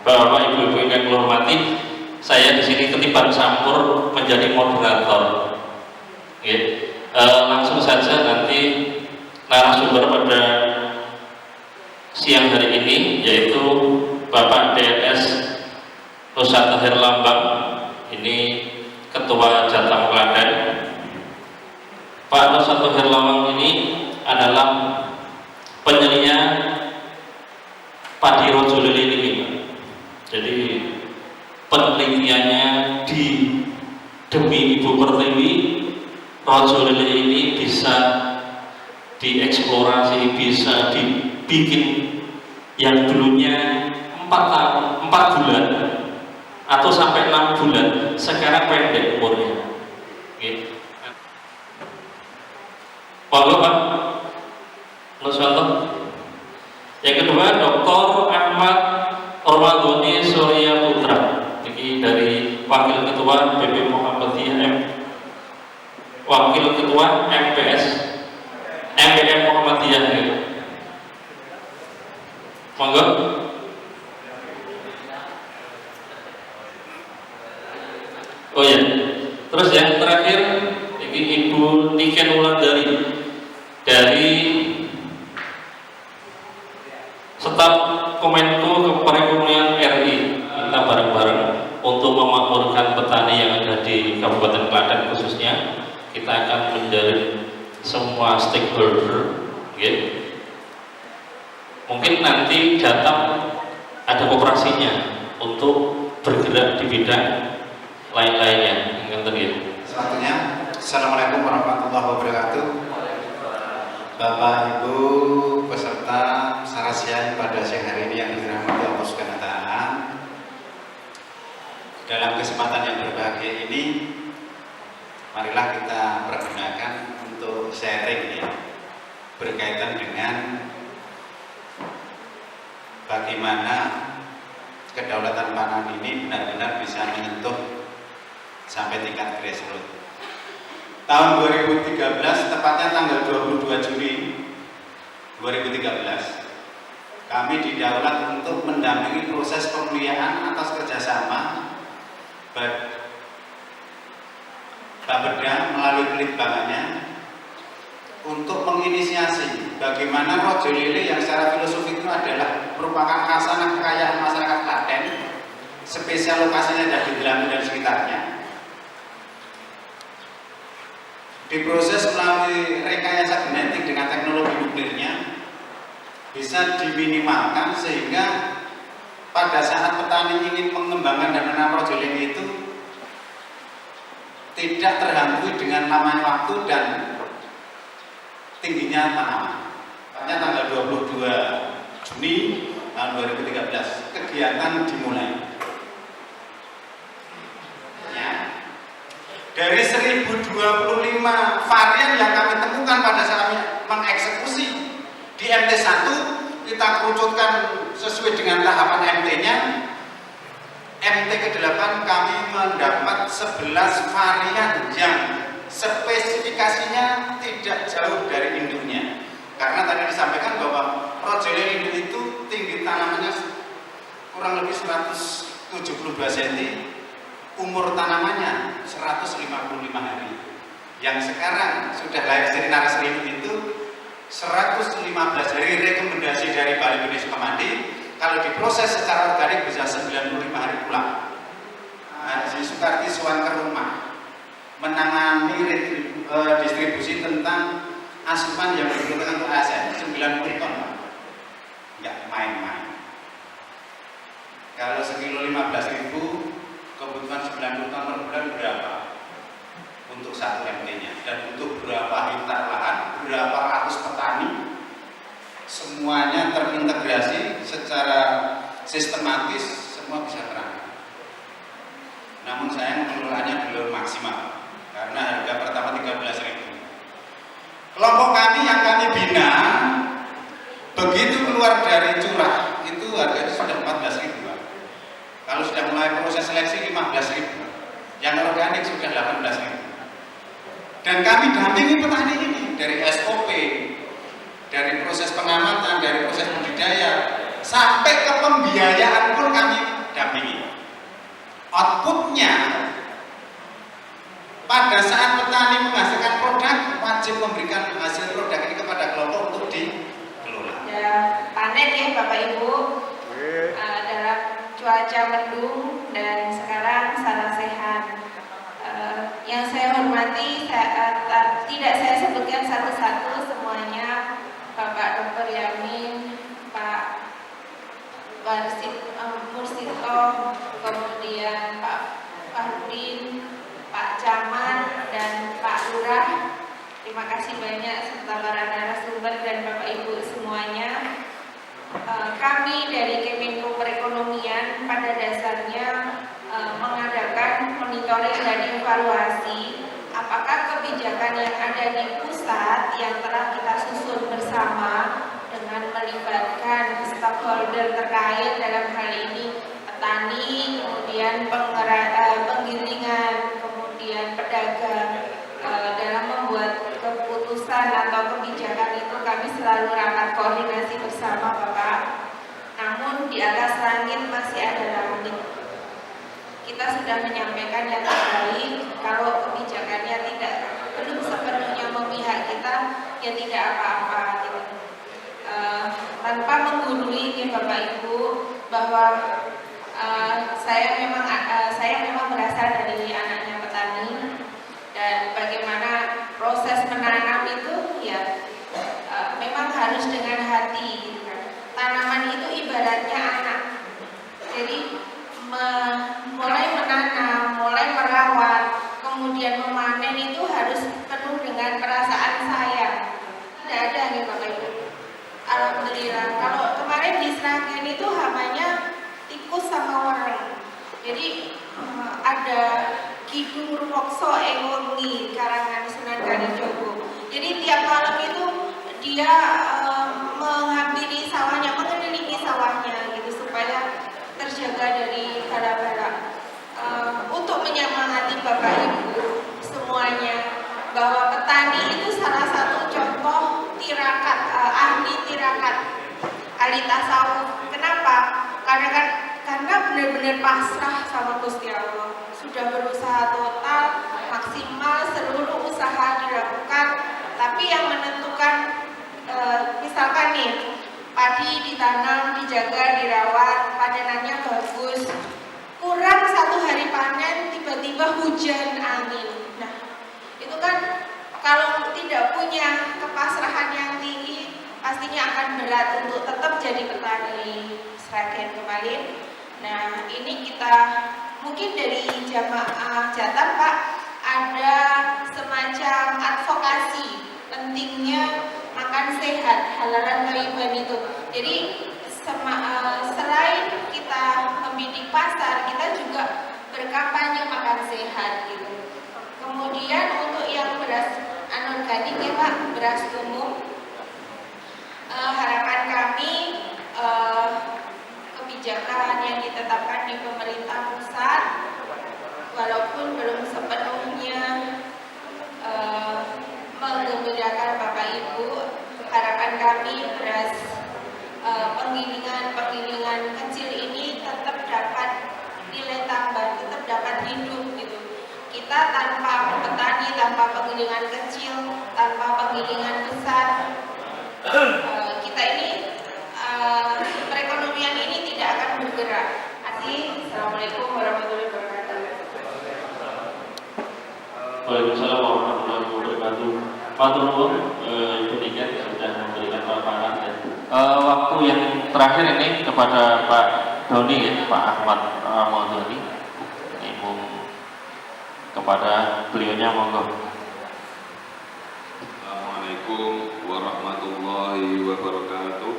Bapak Ibu yang kami hormati, saya di sini ketiban campur menjadi moderator. Langsung saja nanti narasumber pada siang hari ini yaitu Bapak DNS Nusa Herlambang, ini Ketua Jatang Klaten. Pak Nusa Herlambang ini adalah penyelia padi rojo lele ini. Jadi penelitiannya demi Ibu Pertiwi, rojo lele ini bisa dieksplorasi, bisa dibikin yang dulunya 4 bulan atau sampai 6 bulan, sekarang pendek umurnya. Monggo Pak Nuswanto. Yang kedua Dr. Ahmad Ormadoni Surya Putra, ini dari Wakil Ketua BP Muhammadiyah Wakil Ketua MPM Muhammadiyah. Monggo. Oh ya, terus yang terakhir ini Ibu Niken Wulandari dari Staf Kemenko Perekonomian RI. Kita bareng-bareng untuk memakmurkan petani yang ada di Kabupaten Klaten khususnya. Kita akan menjalin semua stakeholder, mungkin nanti datang ada kooperasinya untuk bergerak di bidang lain-lainnya. Selanjutnya, Assalamualaikum warahmatullahi wabarakatuh. Bapak Ibu peserta sarasian pada siang hari ini yang dirahmati Allah Subhanahu wa Ta'ala. Dalam kesempatan yang berbahagia ini, marilah kita pergunakan untuk sharing ya, berkaitan dengan bagaimana kedaulatan pangan ini benar-benar bisa menyentuh sampai tingkat grassroots. Tahun 2013, tepatnya tanggal 22 Juni 2013, kami didaulat untuk mendampingi proses pemulihan atas kerjasama Bapeda melalui pelitbangannya untuk menginisiasi bagaimana rojo lele yang secara filosofis itu adalah merupakan khasanah kekayaan masyarakat Klaten, spesial lokasinya ada di Delami dan sekitarnya. Diproses melalui rekayasa genetik dengan teknologi nuklirnya bisa diminimalkan sehingga pada saat petani ingin mengembangkan dan menanam rojo lele itu tidak terhantui dengan lamanya waktu dan tingginya tanaman. Pada tanggal 22 Juni tahun 2013 kegiatan dimulai. Dari 1025 varian yang kami temukan pada saat kami mengeksekusi di MT1, kita kerucutkan sesuai dengan tahapan MT-nya. MT ke-8 kami mendapat 11 varian yang spesifikasinya tidak jauh dari induknya. Karena tadi disampaikan bahwa rojo lele induk itu tinggi tanamannya kurang lebih 172 cm. Umur tanamannya 155 hari. Yang sekarang sudah layak jadi naras rindu itu 115 hari. Rekomendasi dari Balai Benih Sukamandi, kalau diproses secara organik bisa 95 hari pulang. Haji Soekarti sowan ke rumah menangani distribusi tentang asupan yang dibutuhkan untuk ASN 90 ton. Enggak main-main. Kalau sekilo 15.000, kebutuhan 90 ton per bulan berapa untuk 1 MT-nya, dan untuk berapa hektar lahan, berapa ratus petani, semuanya terintegrasi secara sistematis, semua bisa terang. Namun saya mengelolanya belum maksimal karena harga pertama 13.000. Kelompok kami yang kami bina begitu keluar dari curah itu harganya sudah 14.000. Kalau sudah mulai proses seleksi 15.000, yang organik sudah 18.000. Dan kami dampingi petani ini dari SOP, dari proses pengamatan, dari proses budidaya, sampai ke pembiayaan pun kami hukumnya pada saat petani menghasilkan produk wajib memberikan hasil produk ini kepada kelompok untuk dikelola. Ya, panen ya Bapak Ibu. Dalam cuaca mendung dan sekarang salah sehat. Yang saya hormati, tidak saya sebutkan satu-satu semuanya, Bapak Dr. Yamin, Pak Mursito, kemudian Pak Fahrudin, Pak Camat, dan Pak Lurah. Terima kasih banyak serta para narasumber dan Bapak Ibu semuanya. Kami dari Kemenko Perekonomian pada dasarnya mengadakan monitoring dan evaluasi apakah kebijakan yang ada di pusat yang telah kita susun bersama dengan melibatkan stakeholder terkait dalam hal ini petani, kemudian penggilingan, kemudian pedagang, dalam membuat keputusan atau kebijakan itu kami selalu rapat koordinasi bersama Bapak. Namun di atas langit masih ada langit. Kita sudah menyampaikan yang terbaik. Kalau kebijakannya belum sepenuhnya memihak kita, ya tidak apa-apa. Gitu. Tanpa menggurui ya Bapak Ibu bahwa saya memang berasal dari anaknya petani, dan bagaimana proses menanam itu ya memang harus dengan hati gitu kan. Tanaman itu ibaratnya anak. Jadi mulai menanam, mulai merawat, kemudian memanen itu harus penuh dengan perasaan sayang. Tidak ada nih Bapak Ibu. Alhamdulillah. Kalau kemarin di Sragen itu hamanya tikus sama wareng. Jadi ada Kidung Rumokso Ewengi karangan Sunan Kalijogo. Jadi tiap malam itu dia menghampiri sawahnya, mengelilingi sawahnya gitu supaya terjaga dari bala-bala. Untuk menyemangati Bapak Ibu semuanya bahwa petani itu salah satu contoh tirakat, ahli tirakat, ahli tasawuf. Kenapa? Karena benar-benar pasrah sama Gusti Allah. Sudah berusaha total, maksimal, seluruh usaha dilakukan, tapi yang menentukan misalkan nih padi ditanam, dijaga, dirawat, panenannya bagus, kurang 1 hari panen tiba-tiba hujan angin. Nah itu kan kalau tidak punya kepasrahan yang tinggi pastinya akan berat untuk tetap jadi petani Sragen kemarin. Nah ini kita mungkin dari jamaah Jatam Pak ada semacam advokasi pentingnya makan sehat, halalan thayyiban itu. Jadi selain kita membidik pasar, kita juga berkampanye makan sehat gitu. Kemudian untuk yang beras anorganik ya Pak, beras umum, harapan kami kebijakan yang ditetapkan di pemerintah pusat walaupun belum sepenuhnya menggembirakan Bapak Ibu, harapan kami beras penggilingan kecil ini tetap dapat nilai tambah, tetap dapat hidup gitu. Kita tanpa petani, tanpa penggilingan kecil, tanpa penggilingan besar, kita ini perekonomian ini tidak akan bergerak. Assalamualaikum warahmatullahi wabarakatuh. Waalaikumsalam warahmatullahi wabarakatuh. Pak Turun, Ibu Niken sudah memberikan paparan. Waktu yang terakhir ini kepada Pak Doni, ya, Pak Ahmad Doni. Ibu kepada beliaunya monggo. Assalamualaikum warahmatullahi wabarakatuh.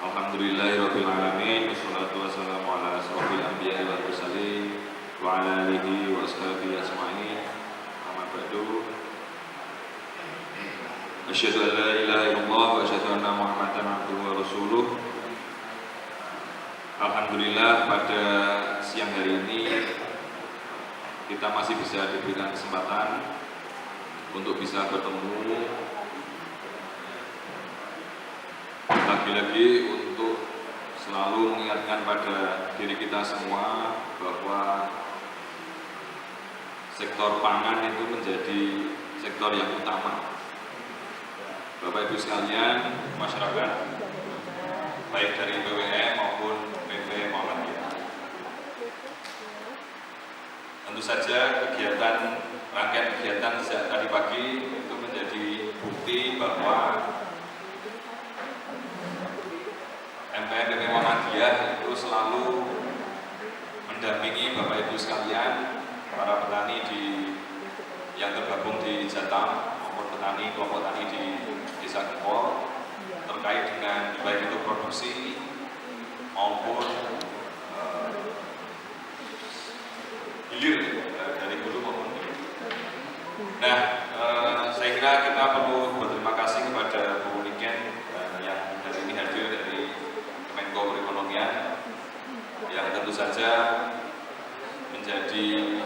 Alhamdulillahirabbil alamin, wassalatu wassalamu ala asrofil anbiya'i wal mursalin wa ala alihi wa ashabihi ajma'in. Amma ba'du. Asyhadu an la ilaha illallah wa asyhadu anna Muhammadan abduhu wa rasuluh. Alhamdulillah pada siang hari ini kita masih bisa diberikan kesempatan untuk bisa bertemu lagi-lagi untuk selalu mengingatkan pada diri kita semua bahwa sektor pangan itu menjadi sektor yang utama. Bapak Ibu sekalian, masyarakat, baik dari PWM maupun PP Muhammadiyah. Tentu saja rangkaian kegiatan sejak tadi pagi itu menjadi bukti bahwa MPM PP Muhammadiyah itu selalu mendampingi Bapak Ibu sekalian, para petani yang tergabung di Jatam maupun petani kelompok tani di Desa Gempol terkait dengan baik itu produksi maupun hilir dari hulu maupun hilir. Nah, saya kira kita perlu berterima kasih kepada Bu Niken yang hari ini hadir dari Kemenko Perekonomian yang tentu saja menjadi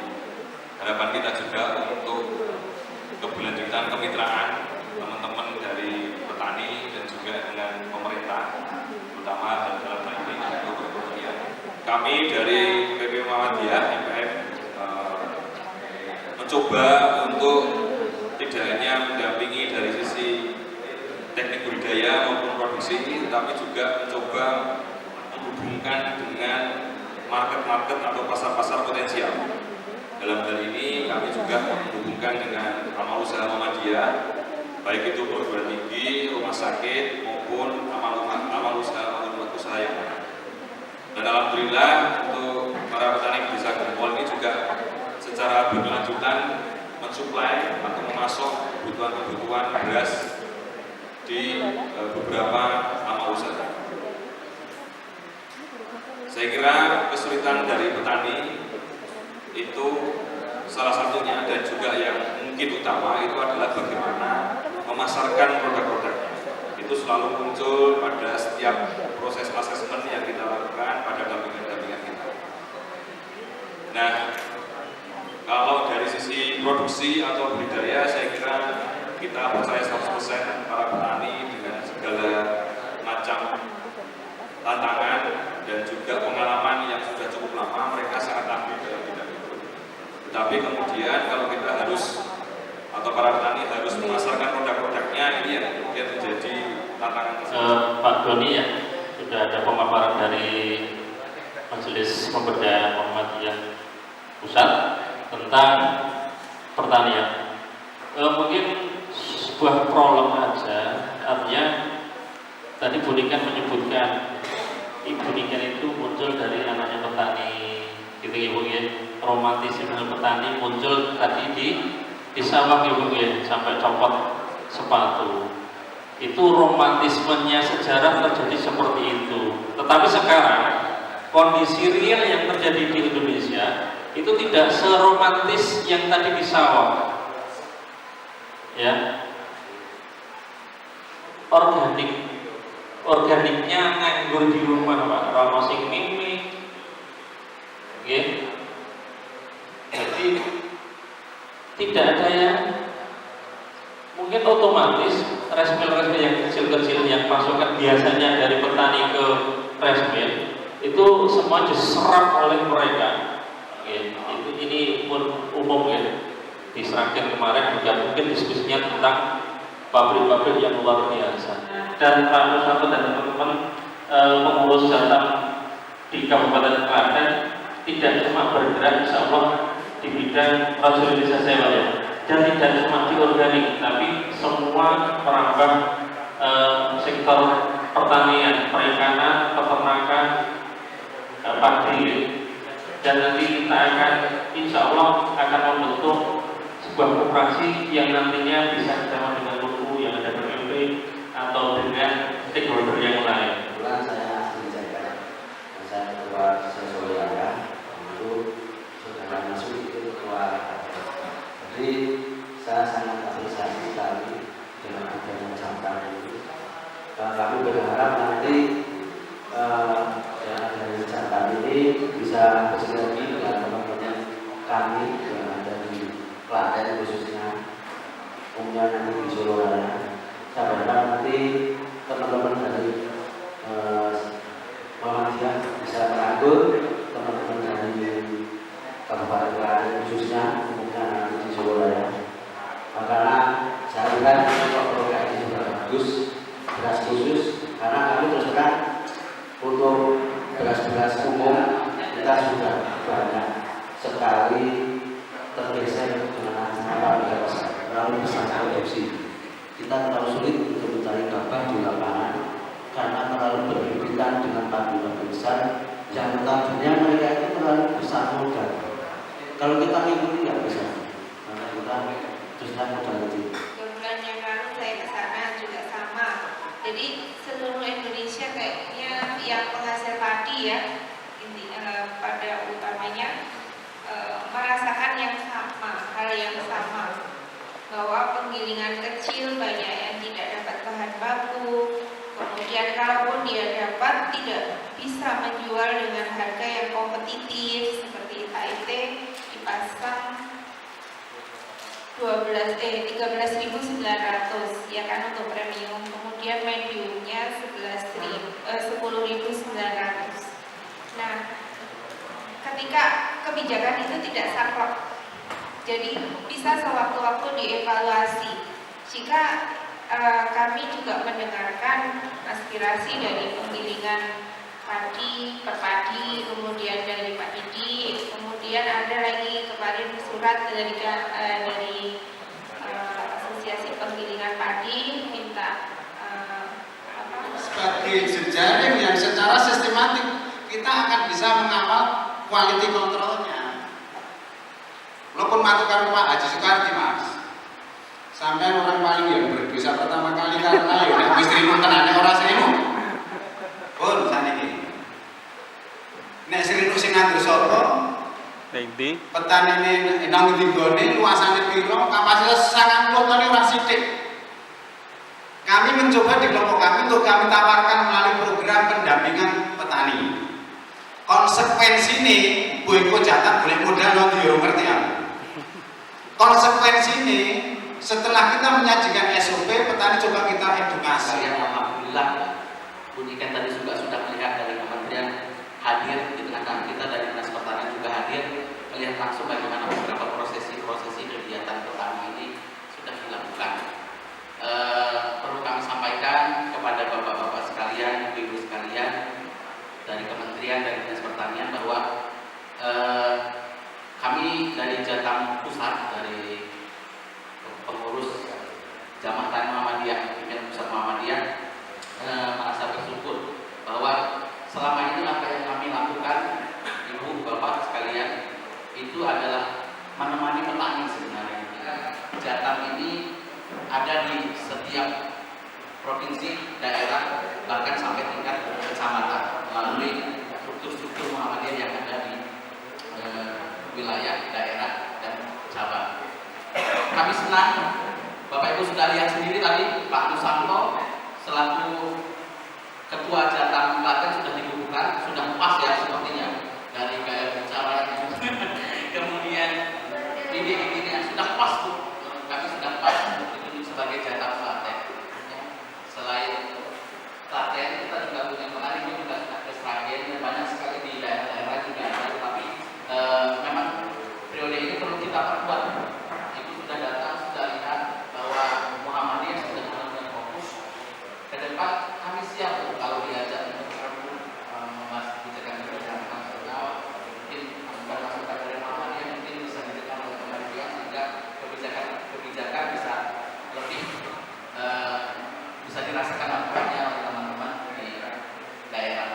harapan kita juga untuk keberlanjutan kemitraan teman-teman dari petani dan juga dengan pemerintah, terutama dalam hal ini Kemenko Perekonomian. Kami dari PP Muhammadiyah MPM mencoba untuk tidak hanya mendampingi dari sisi teknik budidaya maupun produksi, tetapi juga mencoba menghubungkan dengan market-market atau pasar-pasar potensial. Dalam hal ini kami juga menghubungkan dengan amal usaha Muhammadiyah, baik itu perguruan tinggi, rumah sakit maupun amal usaha yang lain. Dan alhamdulillah untuk para petani desa Gempol ini juga secara berkelanjutan mensuplai atau memasok kebutuhan beras di beberapa amal usaha. Saya kira kesulitan dari petani itu salah satunya dan juga yang mungkin utama itu adalah bagaimana memasarkan produk-produknya. Itu selalu muncul pada setiap proses asesmen yang kita lakukan pada dampingan-dampingan kita. Nah, kalau dari sisi produksi atau budidaya, saya kira kita percaya 100% para petani dengan segala macam tantangan dan juga pengalaman yang sudah cukup lama, mereka sangat ahli dalam bidang itu. Tetapi kemudian kalau kita harus atau para petani harus memasarkan produk-produknya, ini yang kemudian menjadi tantangan tersebut. Pak Doni ya, sudah ada pemaparan dari Majelis Pemberdayaan Muhammadiyah Pusat tentang pertanian. Mungkin sebuah prolog aja, artinya tadi Bu Niken menyebutkan Ibu Niken itu muncul dari anaknya petani, gitu ya Bu ya. Romantisme petani muncul tadi di sawah ya Bu ya, sampai copot sepatu. Itu romantismenya sejarah terjadi seperti itu. Tetapi sekarang kondisi real yang terjadi di Indonesia itu tidak seromantis yang tadi di sawah. Ya. Organiknya nganggur di rumah Pak, rano sing mimi. Nggih. Jadi tidak ada yang mungkin otomatis resmil yang kecil-kecil yang pasukan biasanya dari petani ke resmil itu semua diserap oleh mereka. Ini pun umum ya. Di Sragen kemarin juga mungkin diskusinya tentang pabrik-pabrik yang luar biasa. Dan Pak Nusantara dan teman-teman pengurus Jatam di Kabupaten Klaten tidak cuma bergerak insya Allah di bidang rasionalisasi sewa ya. Dan tidak cuma di organik, tapi semua merambah sektor pertanian, perikanan, peternakan, padi. Dan nanti kita akan insya Allah akan membentuk sebuah koperasi yang nantinya bisa sama dengan buku yang ada di MP atau dengan stakeholder yang lain. Kebetulan saya asli Jakarta, saya ketua Sosialita, itu saudara masuk itu ketua. Jadi saya sangat apresiasi sekali dengan adanya Jatam ini. Kami berharap nanti dengan adanya Jatam ini bisa bersinergi dengan teman-teman kami yang ada di Klaten khususnya, umumnya nanti di Solo Raya. Saya berharap nanti teman-teman dari untuk beras-beras umum kita sudah banyak sekali tergeser dengan acara terlalu besar produksi. Kita terlalu sulit untuk mencari gabah di lapangan karena terlalu berhimpitan dengan tabungan besar yang notabene mereka itu terlalu besar modal. Kalau kita ngikuti nggak bisa, karena kita terusnya modal kecil. Bulan yang lalu saya ke sana juga sama. Jadi seluruh Indonesia kayaknya yang penghasil padi ya, pada utamanya merasakan yang sama, hal yang sama, bahwa penggilingan kecil banyak yang tidak dapat bahan baku, kemudian kalaupun dia dapat tidak bisa menjual dengan harga yang kompetitif seperti HIT dipasang 13.900 ya kan untuk premium, kemudian mediumnya 10.900. Nah, ketika kebijakan itu tidak saklek, jadi bisa sewaktu-waktu dievaluasi. Jika kami juga mendengarkan aspirasi dari penggilingan padi, perpadi, kemudian dari Pak Didi, kemudian ada lagi kemarin surat dari Asosiasi Penggilingan Padi minta sebagai jejaring yang secara sistematik kita akan bisa mengawal quality controlnya. Walaupun matukan Pak Haji Soekardi Mas, sampai orang paling yang berdosa pertama kali karena ya wis trimo tenane ora srinu. Pun saniki. Nek srinu sing ngatur sapa? Endi? Petanine nang ndi nggone luasane piro, kapasitas 90 ton ora sithik. Kami mencoba di kelompok kami untuk kami tawarkan melalui program pendampingan petani. Konsekuensi ini, Bu Eko Jatah boleh modal nanti ya ngerti ya. Konsekuensi ini, setelah kita menyajikan SOP, petani coba kita edukasi. Yang alhamdulillah, Unikan tadi juga sudah melihat dari kementerian hadir di tengah kita, dari Dinas Pertanian juga hadir melihat langsung bagaimana beberapa prosesi kegiatan petani ini sudah dilakukan. Perlu kami sampaikan kepada bapak-bapak sekalian, ibu-ibu sekalian dari kementerian, dari Dinas Pertanian bahwa kami dari Jatam Pusat, dari pengurus Jamaah Tani Muhammadiyah, pimpinan Pusat Muhammadiyah, merasa bersyukur bahwa selama ini apa yang kami lakukan, ibu bapak sekalian, itu adalah menemani petani sebenarnya. Jatam ini ada di setiap provinsi, daerah, bahkan sampai tingkat kecamatan melalui struktur-struktur Muhammadiyah yang ada di wilayah, daerah, dan cabang. Kami senang, Bapak Ibu sudah lihat sendiri tadi Pak Nusanto selaku Ketua Jatam Klaten sudah dikukuhkan, sudah pas ya sepertinya dari gaya bicara. Kemudian ini sudah pas Bu, kami sudah pas ditunjuk sebagai Jatam Klaten. Selain Klaten, kita juga punya penari juga sudah ke Sragen dan banyak sekali di daerah-daerah juga ada, tapi memang periode ini perlu kita perkuat. Ibu sudah datang, sudah lihat bahwa Muhammadiyah sudah benar-benar fokus ke depan. Kami siap Bu, kalau diajak untuk membahas kebijakan nasional, mungkin masukan dari Muhammadiyah mungkin bisa diberikan oleh Muhammadiyah sehingga kebijakan bisa lebih bisa dirasakan manfaatnya oleh teman-teman di daerah.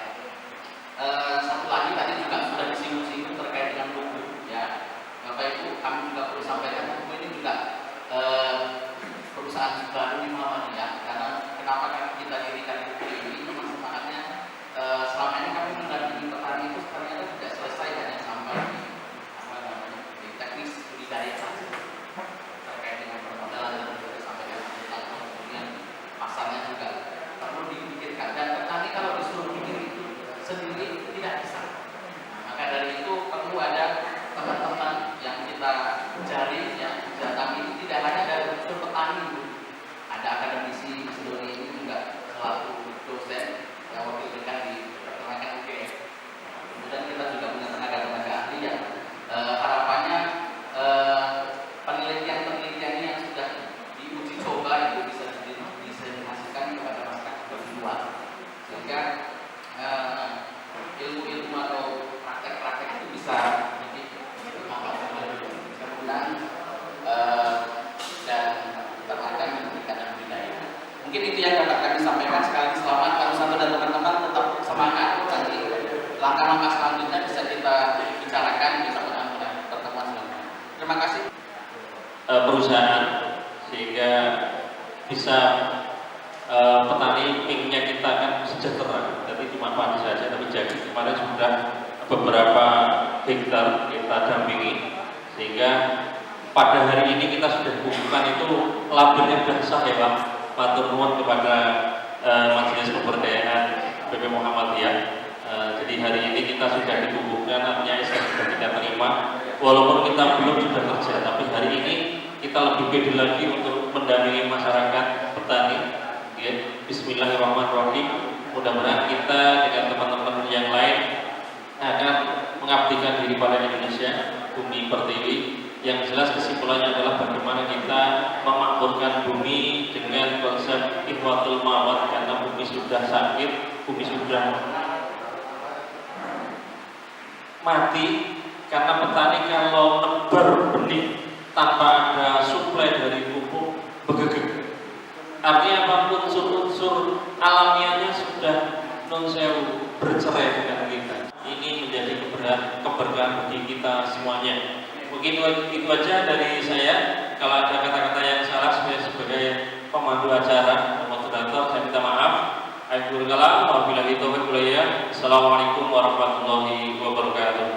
Satu lagi tadi juga sudah disinggung-singgung terkait dengan buku ya. Bapak Ibu, kami juga perlu sampaikan buku ini juga perusahaan baru di Muhammadiyah. Karena kenapa kita dirikan buku ini, memang semangatnya sejahtera. Jadi cuma padi saja, tapi jadi kemarin sudah beberapa hektar kita dampingi, sehingga pada hari ini kita sudah bukukan itu labelnya sudah sah ya Pak. Matur nuwun kepada Majelis Pemberdayaan BP Muhammadiyah. Jadi hari ini kita sudah dikukuhkan, artinya SK sudah kita terima. Walaupun kita belum sudah kerja, tapi hari ini kita lebih pede lagi untuk mendampingi masyarakat petani. Ya. Bismillahirrahmanirrahim. Mudah-mudahan kita dengan teman-teman yang lain akan mengabdikan diri pada Indonesia, Bumi Pertiwi. Yang jelas kesimpulannya adalah bagaimana kita memakmurkan bumi dengan konsep ihwatul mawat, karena bumi sudah sakit, bumi sudah mati, karena petani kalau nebar benih tanpa ada suplai dari pupuk begegek. Artinya apa, unsur-unsur alamiahnya sudah non sewu bercerai dengan kita. Ini menjadi keberkahan bagi kita semuanya. Mungkin itu aja dari saya. Kalau ada kata-kata yang salah, saya sebagai pemandu acara, moderator, saya minta maaf. Assalamualaikum warahmatullahi wabarakatuh.